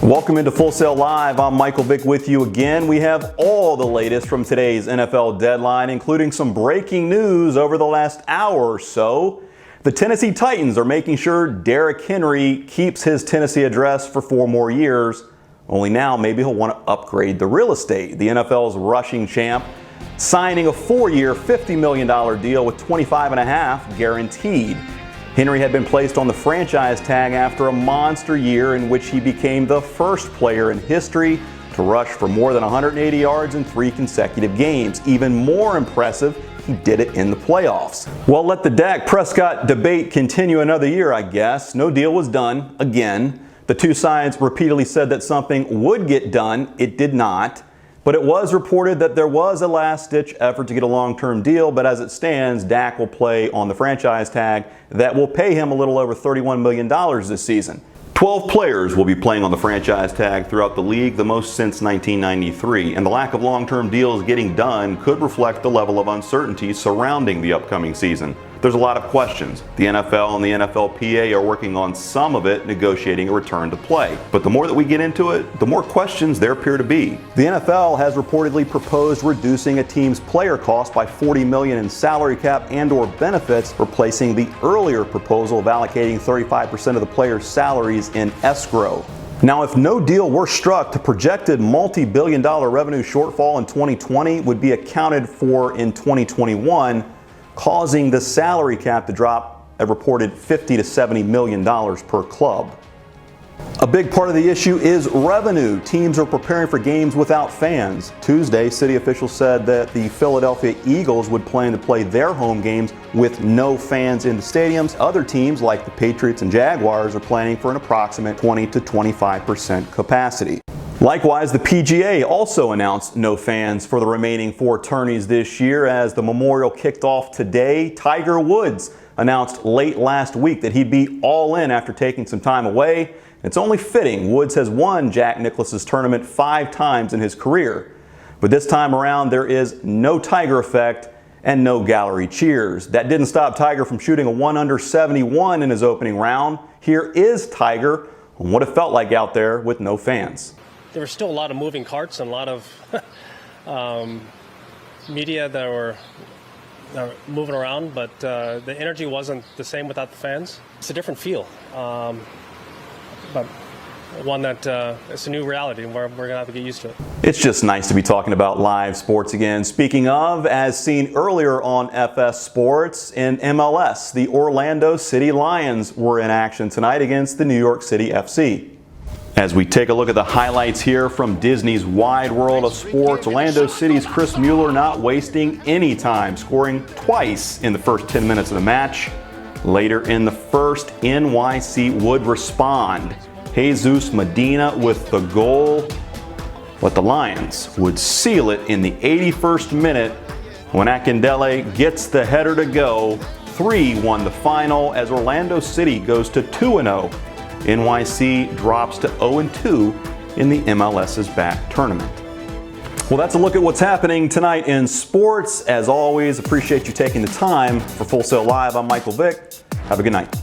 Welcome into Full Sail Live. I'm Michael Vick with you again. We have all the latest from today's NFL deadline, including some breaking news over the last hour or so. The Tennessee Titans are making sure Derrick Henry keeps his Tennessee address for 4 more years. Only now maybe he'll want to upgrade the real estate. The NFL's rushing champ signing a 4-year, $50 million deal with $25.5 guaranteed. Henry had been placed on the franchise tag after a monster year in which he became the first player in history to rush for more than 180 yards in 3 consecutive games. Even more impressive, he did it in the playoffs. Well, let the Dak Prescott debate continue another year, I guess. No deal was done again. The two sides repeatedly said that something would get done. It did not. But it was reported that there was a last-ditch effort to get a long-term deal, but as it stands, Dak will play on the franchise tag that will pay him a little over $31 million this season. 12 players will be playing on the franchise tag throughout the league, the most since 1993, and the lack of long-term deals getting done could reflect the level of uncertainty surrounding the upcoming season. There's a lot of questions. The NFL and the NFLPA are working on some of it, negotiating a return to play. But the more that we get into it, the more questions there appear to be. The NFL has reportedly proposed reducing a team's player cost by $40 million in salary cap and/or benefits, replacing the earlier proposal of allocating 35% of the players' salaries in escrow. Now, if no deal were struck, the projected multi-billion-dollar revenue shortfall in 2020 would be accounted for in 2021, causing the salary cap to drop a reported $50 to $70 million per club. A big part of the issue is revenue. Teams are preparing for games without fans. Tuesday, city officials said that the Philadelphia Eagles would plan to play their home games with no fans in the stadiums. Other teams like the Patriots and Jaguars are planning for an approximate 20 to 25% capacity. Likewise, the PGA also announced no fans for the remaining 4 tourneys this year as the Memorial kicked off today. Tiger Woods announced late last week that he'd be all in after taking some time away. It's only fitting. Woods has won Jack Nicklaus's tournament 5 times in his career. But this time around, there is no Tiger effect and no gallery cheers. That didn't stop Tiger from shooting a 1 under 71 in his opening round. Here is Tiger on what it felt like out there with no fans. There were still a lot of moving parts and a lot of media that were moving around, but the energy wasn't the same without the fans. It's a different feel, but one that it's a new reality, and we're going to have to get used to it. It's just nice to be talking about live sports again. Speaking of, as seen earlier on FS Sports, in MLS, the Orlando City Lions were in action tonight against the New York City FC. As we take a look at the highlights here from Disney's wide world of sports, Orlando City's Chris Mueller not wasting any time, scoring twice in the first 10 minutes of the match. Later in the first, NYC would respond. Jesus Medina with the goal, but the Lions would seal it in the 81st minute when Akindele gets the header to go. 3-1 the final as Orlando City goes to 2-0. NYC drops to 0-2 in the MLS's back tournament. Well, that's a look at what's happening tonight in sports. As always, appreciate you taking the time. For Full Sail Live, I'm Michael Vick. Have a good night.